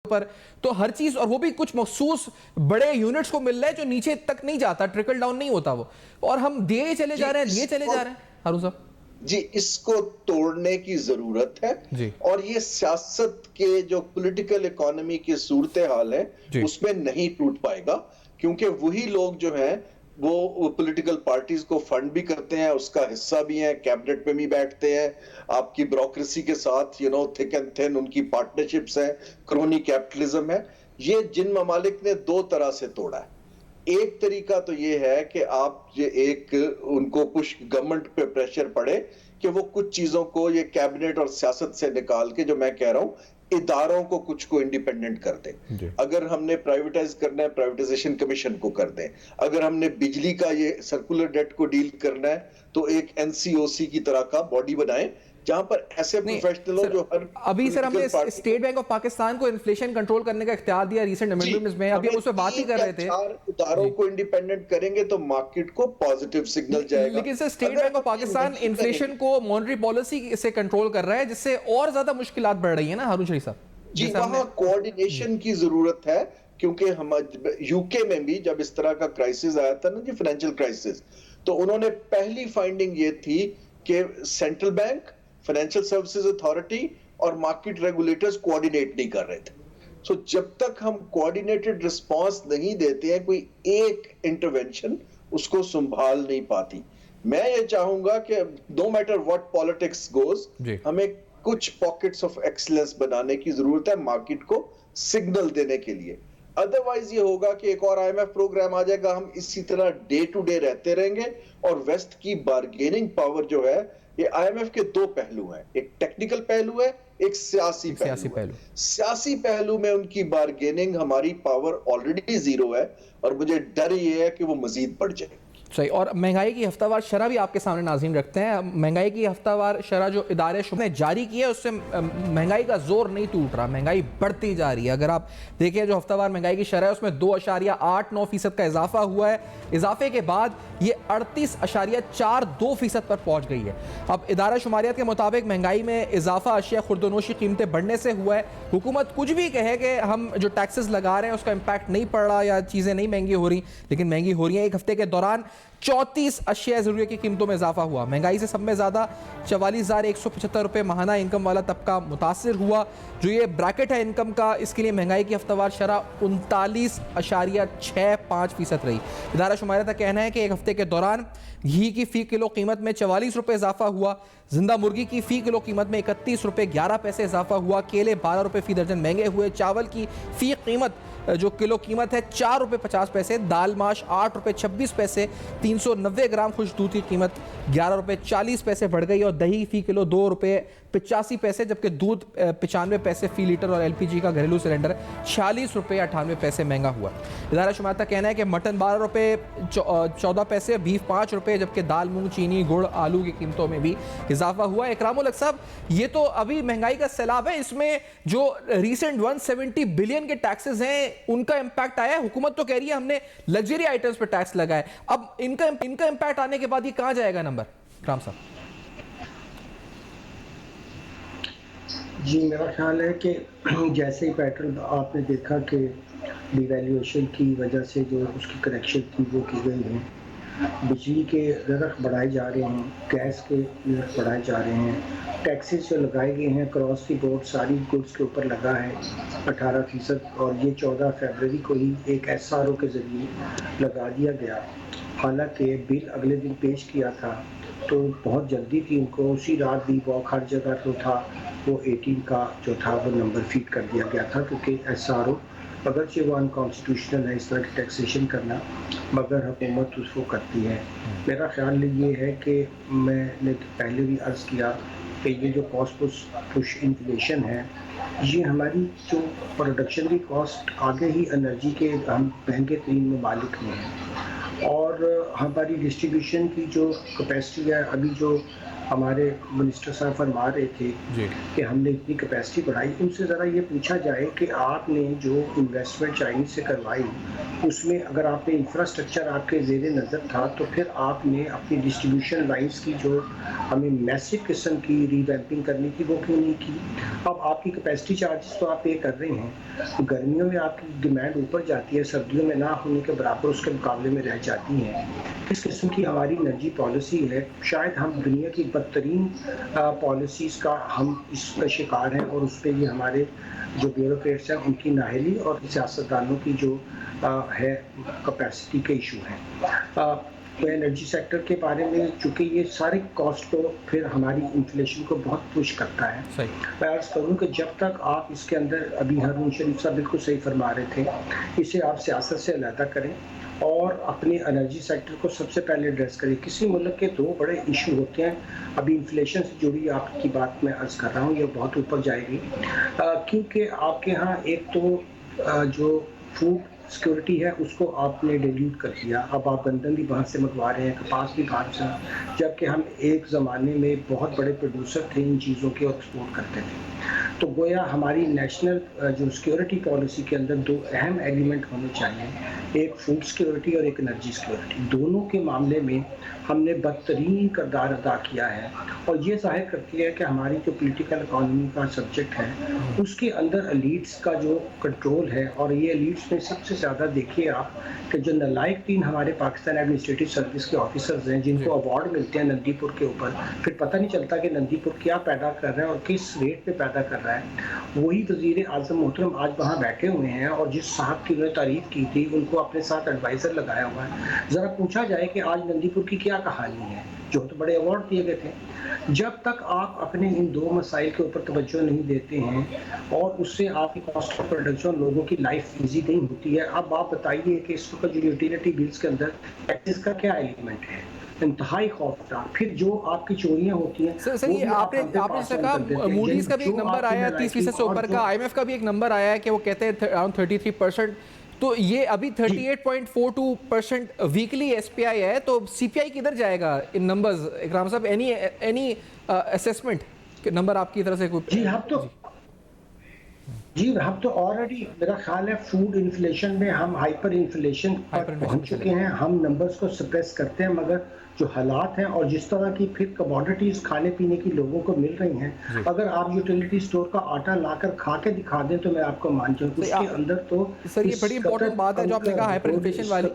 پر، تو ہر چیز، اور وہ بھی کچھ مخصوص بڑے یونٹس کو مل رہا ہے جو نیچے تک نہیں جاتا، ٹرکل ڈاؤن نہیں ہوتا وہ، اور ہم دیے چلے جا رہے ہیں۔ ہارون صاحب جی، اس کو توڑنے کی ضرورت ہے، اور یہ سیاست کے جو پولیٹیکل اکانومی کی صورتحال ہے اس میں نہیں ٹوٹ پائے گا، کیونکہ وہی لوگ جو ہیں وہ پولیٹیکل پارٹیز کو فنڈ بھی کرتے ہیں، اس کا حصہ بھی ہیں، کیبنٹ میں بھی بیٹھتے ہیں، آپ کی بیوروکریسی کے ساتھ تھک اینڈ تھن ان کی پارٹنرشپس ہیں، کرونی کیپٹلزم ہے۔ یہ جن ممالک نے 2 طرح سے توڑا ہے۔ ایک طریقہ تو یہ ہے کہ آپ ان کو کچھ گورنمنٹ پہ پریشر پڑے کہ وہ کچھ چیزوں کو یہ کیبنٹ اور سیاست سے نکال کے، جو میں کہہ رہا ہوں، اداروں کو کچھ کو انڈیپینڈنٹ کر دیں۔ اگر ہم نے پرائیویٹائز کرنا ہے، پرائیویٹائزیشن کمیشن کو کر دیں۔ اگر ہم نے بجلی کا یہ سرکولر ڈیٹ کو ڈیل کرنا ہے تو ایک این سی او سی کی طرح کا باڈی بنائیں جہاں پر ایسے پروفیشنل ہو جو ہر ابھی سر ہم نے اسٹیٹ بینک آف پاکستان کو انفلیشن کنٹرول کرنے کا اختیار دیا ریسنٹ امینڈمنٹس میں، ابھی ہم اس پہ بات ہی کر رہے تھے۔ اداروں کو انڈیپینڈنٹ کریں گے تو مارکیٹ کو پازیٹیو سگنل جائے گا۔ لیکن sir State Bank of Pakistan inflation کو مانیٹری پالیسی سے کنٹرول کر رہا ہے، جس سے اور زیادہ مشکلات بڑھ رہی ہیں نا ہارون شریف صاحب؟ جی، وہاں کوآرڈینیشن کی ضرورت ہے، کیونکہ ہم یو کے میں بھی جب اس طرح کا کرائسس آیا تھا نا جی، فائنینشیل کرائسس، تو انہوں نے پہلی فائنڈنگ یہ تھی کہ central bank, financial services authority اور مارکیٹ ریگولیٹرز کوآرڈینیٹ نہیں کر رہے تھے۔ سو جب تک ہم کوآرڈینیٹڈ رسپانس نہیں دیتے ہیں، کوئی ایک انٹرونشن اس کو سنبھال نہیں پاتی۔ میں یہ چاہوں گا کہ no matter what politics goes, ہمیں کچھ پاکٹس آف ایکسلنس بنانے کی ضرورت ہے مارکیٹ کو سگنل دینے کے لیے۔ ادروائز یہ ہوگا کہ ایک اور آئی ایم ایف پروگرام آ جائے گا، ہم اسی طرح ڈے ٹو ڈے رہتے رہیں گے، اور ویسٹ کی بارگیننگ پاور جو ہے، یہ آئی ایم ایف کے 2 پہلو ہیں، ایک ٹیکنیکل پہلو ہے، ایک سیاسی پہلو۔ سیاسی پہلو میں ان کی بارگیننگ، ہماری پاور آلریڈی 0 ہے، اور مجھے ڈر یہ ہے کہ وہ مزید بڑھ جائے۔ صحیح۔ اور مہنگائی کی ہفتہ وار شرح بھی آپ کے سامنے ناظرین رکھتے ہیں۔ مہنگائی کی ہفتہ وار شرح جو ادارے نے جاری کی ہے، اس سے مہنگائی کا زور نہیں ٹوٹ رہا، مہنگائی بڑھتی جا رہی ہے۔ اگر آپ دیکھیں جو ہفتہ وار مہنگائی کی شرح ہے، اس میں 2.89% کا اضافہ ہوا ہے۔ اضافے کے بعد یہ 38.42% پر پہنچ گئی ہے۔ اب ادارہ شماریات کے مطابق مہنگائی میں اضافہ اشیاء خرد و نوشی قیمتیں بڑھنے سے ہوا ہے۔ حکومت کچھ بھی کہے کہ ہم جو ٹیکسز لگا رہے ہیں اس کا امپیکٹ نہیں پڑ رہا یا چیزیں نہیں مہنگی ہو رہی، لیکن مہنگی ہو رہی ہیں۔ ایک ہفتے کے دوران 34 اشیاء ضروریت کی قیمتوں میں اضافہ ہوا. مہنگائی سے سب میں زیادہ 44,175 روپے ماہانہ انکم والا طبقہ متاثر ہوا. جو یہ بریکٹ ہے انکم کا, اس کے لیے مہنگائی کی ہفتہ وار شرح 39.65% رہی. ادارہ شماریات کا کہنا ہے کہ ایک ہفتے کے دوران گھی کی فی کلو قیمت میں 44 روپے اضافہ ہوا, زندہ مرغی کی فی کلو قیمت میں 31 روپے 11 پیسے اضافہ ہوا, کیلے 12 روپے فی درجن مہنگے ہوئے, چاول کی فی قیمت جو کلو قیمت ہے 4 روپے 50 پیسے, دال ماش 8 روپے 26 پیسے, 390 گرام خوش دودھ کی قیمت 11 روپے 40 پیسے بڑھ گئی, اور دہی فی کلو 2 روپے 85 پیسے, جبکہ دودھ 95 پیسے فی لیٹر, اور ایل پی جی کا گھریلو سلنڈر 46 روپے 98 پیسے مہنگا ہوا. ادارہ شماریات کا کہنا ہے کہ مٹن 12 روپے 14 پیسے, بیف 5 روپے, جبکہ دال, مونگ, چینی, گڑ, آلو کی قیمتوں میں بھی اضافہ ہوا. اکرام الحق صاحب, یہ تو ابھی مہنگائی کا سیلاب ہے, اس میں جو ریسنٹ 170 بلین کے ٹیکسز ہیں ان کا امپیکٹ آیا ہے. حکومت تو کہہ رہی ہے ہم نے لگژری آئٹمز پہ ٹیکس لگا ہے, اب ان کا امپیکٹ آنے کے بعد یہ کہاں جائے گا نمبر؟ اکرام صاحب جی, میرا خیال ہے کہ جیسے ہی پیٹرن آپ نے دیکھا کہ ڈی ویلیویشن کی وجہ سے جو اس کی کریکشن تھی وہ کی گئی ہے, بجلی کے نرخ بڑھائے جا رہے ہیں, گیس کے نرخ بڑھائے جا رہے ہیں, ٹیکسز جو لگائے گئے ہیں کراس دی بورڈ ساری گڈس کے اوپر لگا ہے 18%, اور یہ 14 فروری کو ہی ایک SRO کے ذریعے لگا دیا گیا. حالانکہ بل اگلے دن پیش کیا تھا تو بہت جلدی تھی ان کو, اسی رات بھی واک ہر جگہ جو تھا وہ 18 کا جو تھا وہ نمبر فیڈ کر دیا گیا تھا, کیونکہ SRO اگرچہ وہ انکانسٹیٹیوشنل ہے اس طرح کی ٹیکسیشن کرنا, مگر حکومت اس کو کرتی ہے. میرا خیال یہ ہے کہ میں نے پہلے بھی عرض کیا کہ یہ جو کاسٹ پش انفلیشن ہے, یہ ہماری جو پروڈکشن کی کاسٹ آگے ہی انرجی کے ہم مہنگے ترین ممالک میں ہیں, اور ہماری ڈسٹریبیوشن کی جو کیپیسٹی ہے, ابھی جو ہمارے منسٹر صاحب فرما رہے تھے کہ ہم نے اتنی کیپیسٹی بڑھائی, ان سے ذرا یہ پوچھا جائے کہ آپ نے جو انویسٹمنٹ چائنیز سے کروائی اس میں اگر آپ نے انفراسٹرکچر آپ کے زیر نظر تھا تو پھر آپ نے اپنی ڈسٹریبیوشن لائنز کی جو ہمیں میسو قسم کی ری ویمپنگ کرنی تھی وہ کیوں نہیں کی؟ اب آپ کی کیپیسٹی چارجز تو آپ پے کر رہے ہیں, گرمیوں میں آپ کی ڈیمانڈ اوپر جاتی ہے, سردیوں میں نہ ہونے کے برابر اس کے مقابلے میں رہ جاتی ہیں. کس قسم کی ہماری انرجی پالیسی ہے؟ شاید ہم دنیا کی بدترین پالیسیز کا ہم اس کا شکار ہیں, اور اس پہ یہ ہمارے جو بیوروکریٹس ہیں ان کی نااہلی اور سیاستدانوں کی جو ہے کیپیسٹی کے ایشو ہیں. تو انرجی سیکٹر کے بارے میں چونکہ یہ سارے کاسٹ کو پھر ہماری انفلیشن کو بہت پش کرتا ہے. میں عرض کروں کہ جب تک آپ اس کے اندر, ابھی ہارون شریف صاحب بالکل صحیح فرما رہے تھے, اسے آپ سیاست سے علیحدہ کریں اور اپنے انرجی سیکٹر کو سب سے پہلے ایڈریس کریں. کسی ملک کے دو بڑے ایشو ہوتے ہیں, ابھی انفلیشن سے جڑی آپ کی بات میں عرض کر رہا ہوں, یہ بہت اوپر جائے گی, کیونکہ آپ کے ہاں ایک تو جو فوڈ سیکورٹی ہے اس کو آپ نے ڈیلیوٹ کر دیا, اب آپ گندم بھی باہر سے منگوا رہے ہیں, کپاس بھی باہر سے, جبکہ ہم ایک زمانے میں بہت بڑے پروڈیوسر تھے ان چیزوں کے ایکسپورٹ کرتے تھے. تو گویا ہماری نیشنل جو سیکورٹی پالیسی کے اندر دو اہم ایلیمنٹ ہونے چاہیے, ایک فوڈ سیکورٹی اور ایک انرجی سیکورٹی. دونوں کے معاملے میں ہم نے بدترین کردار ادا کیا ہے, اور یہ ظاہر کرتی ہے کہ ہماری جو پولیٹیکل اکانومی کا سبجیکٹ ہے اس کے اندر ایلیٹس کا جو کنٹرول ہے, اور یہ ایلیٹس میں سب سے زیادہ دیکھیے آپ کہ جو نالائق تین ہمارے پاکستان ایڈمنسٹریٹو سروس کے آفیسرز ہیں جن کو ایوارڈ ملتے ہیں نندی پور کے اوپر, پھر پتہ نہیں چلتا کہ نندی پور کیا پیدا کر رہا ہے اور کس ریٹ پہ پیدا کر رہا ہے. وہی وزیر اعظم محترم آج وہاں بیٹھے ہوئے ہیں, اور جس صاحب کی انہوں نے تعریف کی تھی ان کو اپنے ساتھ ایڈوائزر لگایا ہوا ہے. ذرا پوچھا جائے کہ آج نندی پور کی کیا کہانی ہے, جو تو بڑے ایوارڈ دیے گئے تھے. جب تک آپ اپنے ان دو مسائل کے اوپر توجہ نہیں دیتے ہیں اور اس سے آپ کی کاسٹ آف پروڈکشن, لوگوں کی لائف ایزی نہیں ہوتی ہے. اب آپ بتائیے کہ اس وقت جو یوٹیلیٹی بلز کے اندر ٹیکسز کا کیا ایلیمنٹ ہے, انتہائی خوفناک. پھر جو آپ کی چوریاں ہوتی ہیں, سر یہ آپ نے کہا موڈیز کا بھی ایک نمبر آیا 30% سے اوپر کا, IMF کا بھی ایک نمبر آیا ہے کہ وہ کہتے ہیں اراؤنڈ 33%, تو یہ ابھی 38.42% ویکلی SPI ہے, تو CPI کدھر جائے گا ان نمبرز؟ اکرام صاحب اینی اسیسمنٹ نمبر آپ کی طرف سے کوئی؟ جی, ہم تو جی ہم تو آلریڈی میرا خیال ہے فوڈ انفلیشن میں ہم ہائپر انفلیشن پر پہنچ چکے ہیں. ہم نمبرز کو سپریس کرتے ہیں مگر جو حالات ہیں اور جس طرح کی پھر کموڈیٹیز کھانے پینے کی لوگوں کو مل رہی ہیں, اگر آپ یوٹیلیٹی سٹور کا آٹا لا کر کھا کے دکھا دیں تو میں آپ کو مان جاؤں اس کے اندر تو سر یہ بڑی امپورٹنٹ بات ہے جو آپ نے کہا ہائپر انفلیشن والی.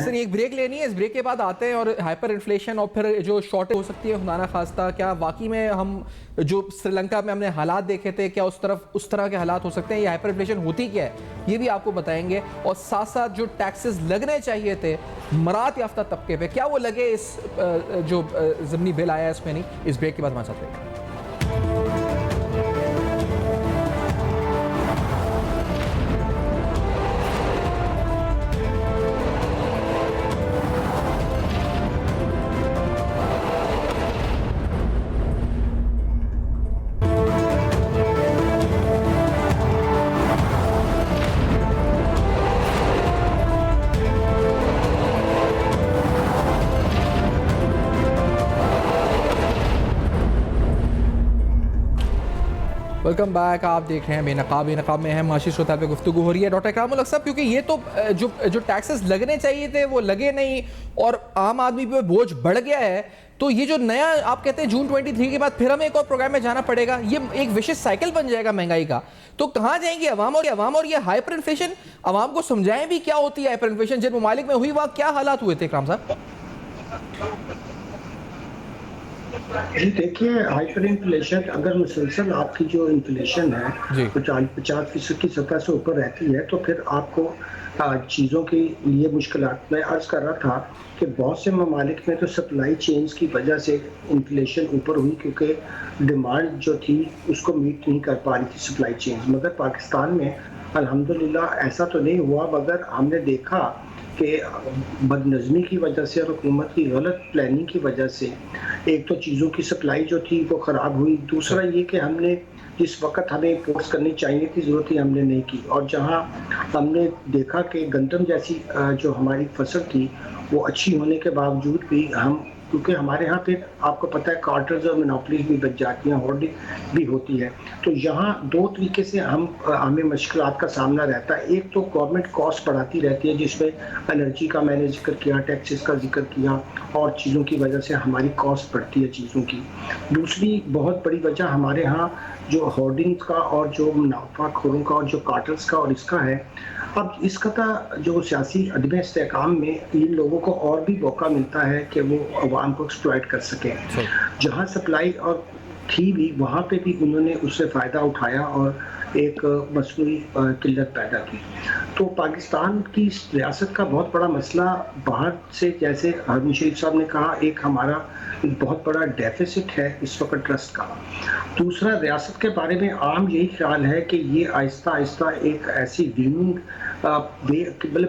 سر ایک بریک لینی ہے, اس بریک کے بعد آتے ہیں اور ہائپر انفلیشن اور پھر جو شارٹیج ہو سکتی ہے خدانہ خواستہ, کیا واقعی میں ہم جو سری لنکا میں ہم نے حالات دیکھے تھے کیا اس طرح کے حالات ہو سکتے ہیں, یہ ہائپر انفلیشن ہوتی کیا ہے یہ بھی آپ کو بتائیں گے, اور ساتھ ساتھ جو ٹیکسز لگنے چاہیے تھے مراعات یافتہ طبقے پہ کیا وہ لگے اس جو ضمنی بل آیا ہے اس میں نہیں. اس بریک کے بعد ہمارے ساتھ رہے. ویلکم بیک, آپ دیکھ رہے ہیں بے نقاب. بے نقاب میں اہم معاشی صورتحال پہ گفتگو ہو رہی ہے. ڈاکٹر اکرام الحق صاحب, کیونکہ یہ تو جو ٹیکسز لگنے چاہیے تھے وہ لگے نہیں اور عام آدمی پہ بوجھ بڑھ گیا ہے, تو یہ جو نیا آپ کہتے ہیں جون 23 کے بعد پھر ہمیں ایک اور پروگرام میں جانا پڑے گا, یہ ایک وشیس سائیکل بن جائے گا مہنگائی کا. تو کہاں جائیں گی عوام اور یہ ہائپر انفلیشن, عوام کو سمجھائیں بھی کیا ہوتی ہے ہائپر انفلیشن, جن ممالک میں ہوئی وہاں کیا حالات ہوئے تھے اکرام صاحب؟ جی دیکھیے ہائپر انفلیشن اگر مسلسل آپ کی جو انفلیشن ہے 50% کی سطح سے اوپر رہتی ہے تو پھر آپ کو چیزوں کے لیے مشکلات. میں عرض کر رہا تھا کہ بہت سے ممالک میں تو سپلائی چینز کی وجہ سے انفلیشن اوپر ہوئی کیونکہ ڈیمانڈ جو تھی اس کو میٹ نہیں کر پا رہی تھی سپلائی چینز. مگر پاکستان میں الحمدللہ ایسا تو نہیں ہوا, مگر ہم نے دیکھا کہ بد نظمی کی وجہ سے اور حکومت کی غلط پلاننگ کی وجہ سے ایک تو چیزوں کی سپلائی جو تھی وہ خراب ہوئی, دوسرا یہ کہ ہم نے جس وقت ہمیں امپورٹس کرنی چاہیے تھی ضرورت ہی ہم نے نہیں کی, اور جہاں ہم نے دیکھا کہ گندم جیسی جو ہماری فصل تھی وہ اچھی ہونے کے باوجود بھی ہم, کیونکہ ہمارے ہاں پھر آپ کو پتہ ہے کارٹرز اور مونوپلیز بھی بچ جاتی ہیں, ہولڈنگ بھی ہوتی ہے, تو یہاں دو طریقے سے ہمیں مشکلات کا سامنا رہتا ہے. ایک تو گورنمنٹ کاسٹ بڑھاتی رہتی ہے جس میں انرجی کا میں نے ذکر کیا, ٹیکسز کا ذکر کیا, اور چیزوں کی وجہ سے ہماری کاسٹ بڑھتی ہے چیزوں کی. دوسری بہت بڑی وجہ ہمارے ہاں جو ہولڈنگ کا اور جو منافع خوروں کا اور جو کارٹلز کا اور اس کا ہے. اب اس کا جو سیاسی عدم استحکام میں ان لوگوں کو اور بھی موقع ملتا ہے کہ وہ عوام کو ایکسپلائٹ کر سکیں. جہاں سپلائی اور تھی بھی وہاں پہ بھی انہوں نے اس سے فائدہ اٹھایا اور ایک مصنوعی قلت پیدا کی. تو پاکستان کی ریاست کا بہت بڑا مسئلہ باہر سے, جیسے ہارون شریف صاحب نے کہا, ایک ہمارا بہت بڑا ڈیفیسٹ ہے اس وقت ٹرسٹ کا. دوسرا ریاست کے بارے میں عام یہی خیال ہے کہ یہ آہستہ آہستہ ایک ایسی ویننگ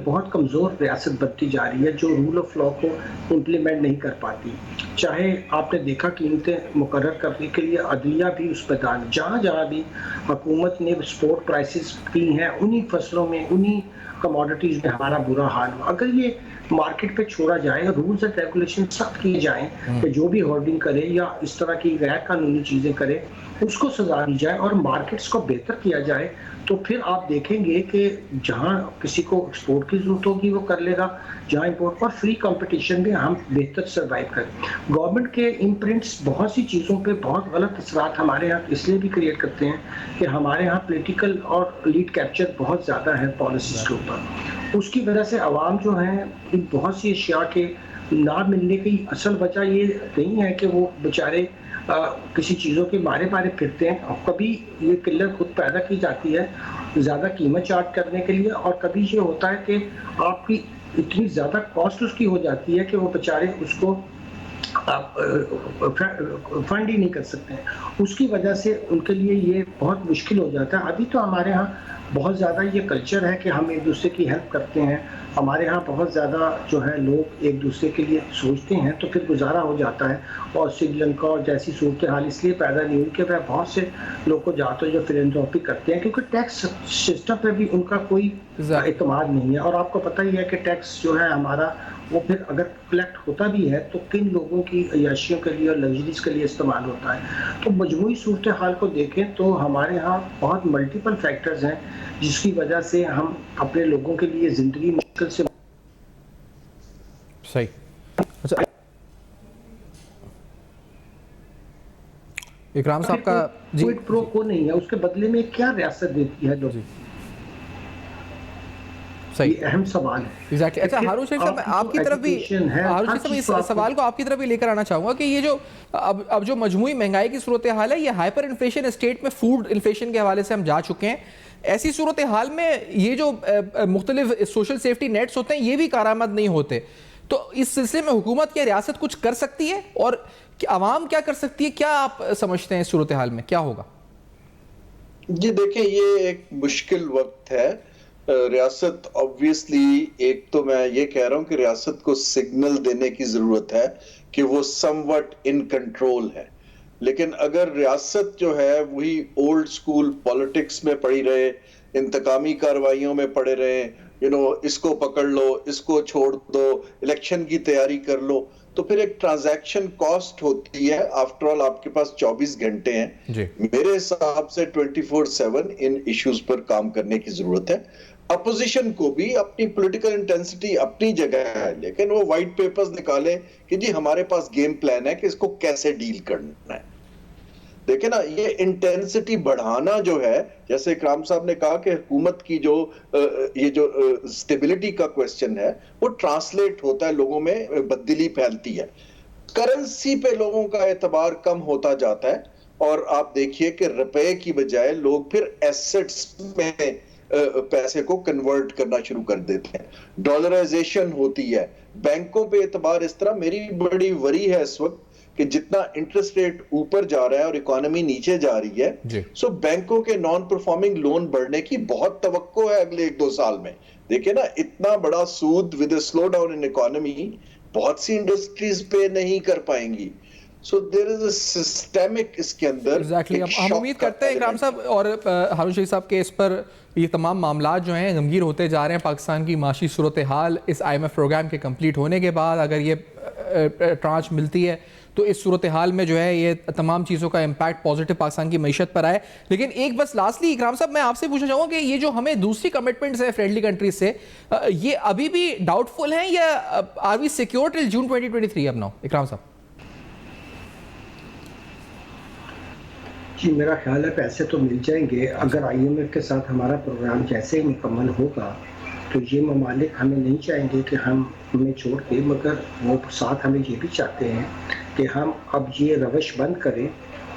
بہت کمزور ریاست بنتی جا رہی ہے جو رول آف لا کو امپلیمنٹ نہیں کر پاتی. چاہے آپ نے دیکھا قیمتیں مقرر کرنے کے لیے عدلیہ بھی اس میدان, جہاں بھی حکومت نے سپورٹ پرائسز کی ہیں انہی فصلوں میں انہی کموڈیٹیز میں ہمارا برا حال ہو. اگر یہ مارکیٹ پہ چھوڑا جائے, رولز اینڈ ریگولیشن سخت کیے جائیں کہ جو بھی ہولڈنگ کرے یا اس طرح کی غیر قانونی چیزیں کرے اس کو سزا دی جائے اور مارکیٹس کو بہتر کیا جائے, تو پھر آپ دیکھیں گے کہ جہاں کسی کو ایکسپورٹ کی ضرورت ہوگی وہ کر لے گا, جہاں امپورٹ, اور فری کمپٹیشن میں ہم بہتر سروائیو کریں. گورنمنٹ کے امپرنٹس بہت سی چیزوں پہ بہت غلط اثرات ہمارے ہاں اس لیے بھی کریٹ کرتے ہیں کہ ہمارے ہاں پولیٹیکل اور لیڈ کیپچر بہت زیادہ ہے پالیسیز کے اوپر. اس کی وجہ سے عوام جو ہیں بہت سی اشیاء کے نہ ملنے کی اصل وجہ یہ نہیں ہے کہ وہ بیچارے کسی چیزوں کے بارے پھرتے ہیں, اور کبھی یہ قلت خود پیدا کی جاتی ہے زیادہ قیمت چارج کرنے کے لیے, اور کبھی یہ ہوتا ہے کہ آپ کی اتنی زیادہ کاسٹ اس کی ہو جاتی ہے کہ وہ بیچارے اس کو فنڈ ہی نہیں کر سکتے ہیں. اس کی وجہ سے ان کے لیے یہ بہت مشکل ہو جاتا ہے. ابھی تو ہمارے ہاں بہت زیادہ یہ کلچر ہے کہ ہم ایک دوسرے کی ہیلپ کرتے ہیں. ہمارے ہاں بہت زیادہ جو ہے لوگ ایک دوسرے کے لیے سوچتے ہیں تو پھر گزارا ہو جاتا ہے. اور سری لنکا اور جیسی صورتحال اس لیے پیدا نہیں ہوئی کہ وہ بہت سے لوگ کو جاتے ہیں جو فلینتھراپی کرتے ہیں, کیونکہ ٹیکس سسٹم پہ بھی ان کا کوئی اعتماد نہیں ہے. اور آپ کو پتہ ہی ہے کہ ٹیکس جو ہے ہمارا وہ پھر اگر کلیکٹ ہوتا بھی ہے تو کن لوگوں کی عیاشیوں کے لیے اور لگژریز کے لیے استعمال ہوتا ہے. تو مجموعی صورتحال کو دیکھیں تو ہمارے ہاں بہت ملٹیپل فیکٹرز ہیں جس کی وجہ سے ہم اپنے لوگوں کے لیے زندگی مشکل سے. صحیح. اچھا اکرام صاحب کا کوئی پرو کو نہیں ہے, اس کے بدلے میں کیا ریاست دیتی ہے لوگ, یہ اہم سوال ہے. ایگزیکٹلی. اچھا ہارون شریف صاحب, میں آپ کی طرف بھی ہارون شریف صاحب اس سوال کو آپ کی طرف بھی لے کر آنا چاہوں گا کہ یہ جو اب جو مجموعی مہنگائی کی صورتحال ہے, یہ ہائپر انفلیشن اسٹیٹ میں فوڈ انفلیشن کے حوالے سے ہم جا چکے ہیں. ایسی صورتحال میں یہ جو مختلف سوشل سیفٹی نیٹس ہوتے ہیں یہ بھی کارآمد نہیں ہوتے. تو اس سلسلے میں حکومت یا ریاست کچھ کر سکتی ہے, اور عوام کیا کر سکتی ہے؟ کیا آپ سمجھتے ہیں اس صورتحال میں کیا ہوگا؟ جی دیکھیں, یہ ایک مشکل وقت ہے. ریاست obviously, ایک تو میں یہ کہہ رہا ہوں کہ ریاست کو سگنل دینے کی ضرورت ہے کہ وہ somewhat in control ہے. لیکن اگر ریاست جو ہے وہی اولڈ سکول پالیٹکس میں پڑی رہے, انتقامی کارروائیوں میں پڑے رہے, اس کو پکڑ لو, اس کو چھوڑ دو, الیکشن کی تیاری کر لو, تو پھر ایک ٹرانزیکشن کاسٹ ہوتی ہے. آفٹر آل آپ کے پاس 24 گھنٹے ہیں. میرے حساب سے 24/7 ان ایشوز پر کام کرنے کی ضرورت ہے. اپوزیشن کو بھی اپنی پولیٹیکل انٹینسٹی اپنی جگہ ہے, لیکن وہ وائٹ پیپرز نکالے کہ جی ہمارے پاس گیم پلان ہے کہ اس کو کیسے ڈیل کرنا ہے. دیکھیں نا, یہ انٹینسٹی بڑھانا جو ہے, جیسے اکرام صاحب نے کہا کہ حکومت کی یہ جو سٹیبلٹی کا کویسچن ہے وہ ٹرانسلیٹ ہوتا ہے, لوگوں میں بددلی پھیلتی ہے, کرنسی پہ لوگوں کا اعتبار کم ہوتا جاتا ہے, اور آپ دیکھیے کہ روپے کی بجائے لوگ پھر ایسٹس میں پیسے کو کنورٹ کرنا شروع کر دیتے ہیں. ڈالرائزیشن ہوتی ہے, بینکوں پہ اعتبار اس طرح. میری بڑی وری ہے اس وقت کہ جتنا انٹرسٹ ریٹ اوپر جا رہا ہے اور اکانومی نیچے جا رہی ہے, سو بینکوں کے نان پرفارمنگ لون بڑھنے کی بہت توقع ہے اگلے 1-2 سال میں. دیکھیں نا, اتنا بڑا سود with a slow down in economy بہت سی انڈسٹریز پہ نہیں کر پائیں گی. سو دیر از اے سسٹمک اس کے اندر. ایگزیکٹلی. ہم امید کرتے ہیں اکرام صاحب اور ہارون شریف صاحب کے اس پر یہ تمام معاملات جو ہیں غمگین ہوتے جا رہے ہیں. پاکستان کی معاشی صورتحال اس IMF پروگرام کے کمپلیٹ ہونے کے بعد اگر یہ ٹرانچ ملتی ہے تو اس صورتحال میں جو ہے یہ تمام چیزوں کا امپیکٹ پازیٹیو پاکستان کی معیشت پر آئے. لیکن ایک بس لاسٹلی اکرام صاحب میں آپ سے پوچھنا چاہوں گا کہ یہ جو ہمیں دوسری کمٹمنٹس ہیں فرینڈلی کنٹریز سے, یہ ابھی بھی ڈاؤٹ فل ہیں یا آر وی سیکیور ٹل جون 2023 اب ناؤ؟ اکرام صاحب. جی میرا خیال ہے پیسے تو مل جائیں گے اگر IMF کے ساتھ ہمارا پروگرام جیسے ہی مکمل ہوگا. تو یہ ممالک ہمیں نہیں چاہیں گے کہ ہم ہمیں چھوڑ کے, مگر وہ ساتھ ہمیں یہ بھی چاہتے ہیں کہ ہم اب یہ روش بند کریں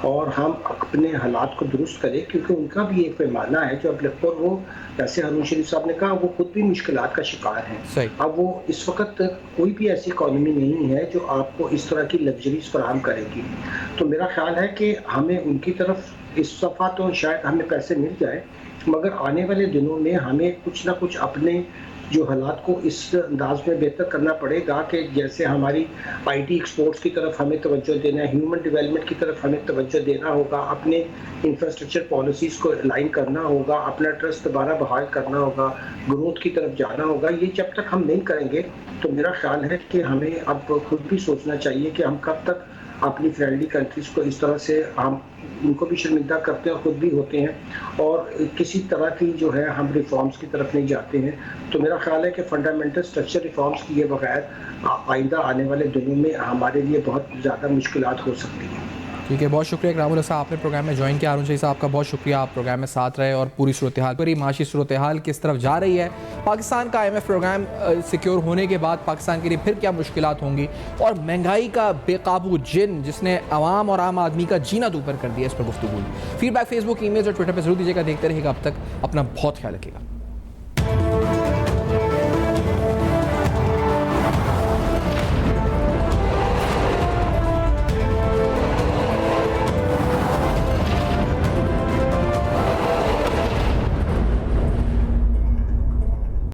اور ہم اپنے حالات کو درست کریں, کیونکہ ان کا بھی ایک پیمانہ ہے جو اب لگتا ہے وہ, جیسے ہارون شریف صاحب نے کہا, وہ خود بھی مشکلات کا شکار ہیں. اب وہ اس وقت کوئی بھی ایسی اکانومی نہیں ہے جو آپ کو اس طرح کی لگژریز فراہم کرے گی. تو میرا خیال ہے کہ ہمیں ان کی طرف اس دفعہ تو شاید ہمیں پیسے مل جائے, مگر آنے والے دنوں میں ہمیں کچھ نہ کچھ اپنے جو حالات کو اس انداز میں بہتر کرنا پڑے گا کہ جیسے ہماری IT ایکسپورٹس کی طرف ہمیں توجہ دینا ہے, ہیومن ڈیولپمنٹ کی طرف ہمیں توجہ دینا ہوگا, اپنے انفراسٹرکچر پالیسیز کو الائن کرنا ہوگا, اپنا ٹرسٹ دوبارہ بحال کرنا ہوگا, گروتھ کی طرف جانا ہوگا. یہ جب تک ہم نہیں کریں گے تو میرا خیال ہے کہ ہمیں اب خود بھی سوچنا چاہیے کہ ہم کب تک اپنی فرینڈلی کنٹریز کو اس طرح سے ہم ان کو بھی شرمندہ کرتے ہیں اور خود بھی ہوتے ہیں, اور کسی طرح کی جو ہے ہم ریفارمز کی طرف نہیں جاتے ہیں. تو میرا خیال ہے کہ فنڈامنٹل اسٹرکچر ریفارمز کیے بغیر آئندہ آنے والے دنوں میں ہمارے لیے بہت زیادہ مشکلات ہو سکتی ہیں. ٹھیک ہے, بہت شکریہ اکرام اللہ صاحب, آپ نے پروگرام میں جوائن کیا. ہارون شریف صاحب کا بہت شکریہ, آپ پروگرام میں ساتھ رہے اور پوری صورتحال پر معاشی صورتحال کس طرف جا رہی ہے, پاکستان کا IMF پروگرام سیکیور ہونے کے بعد پاکستان کے لیے پھر کیا مشکلات ہوں گی, اور مہنگائی کا بے قابو جن جس نے عوام اور عام آدمی کا جینا دوپہر کر دیا, اس پر گفتگو. فیڈ بیک فیس بک, ای میلز اور ٹویٹر پہ ضرور دیجیے گا. دیکھتے رہیے گا. اب تک اپنا بہت خیال رکھیے گا.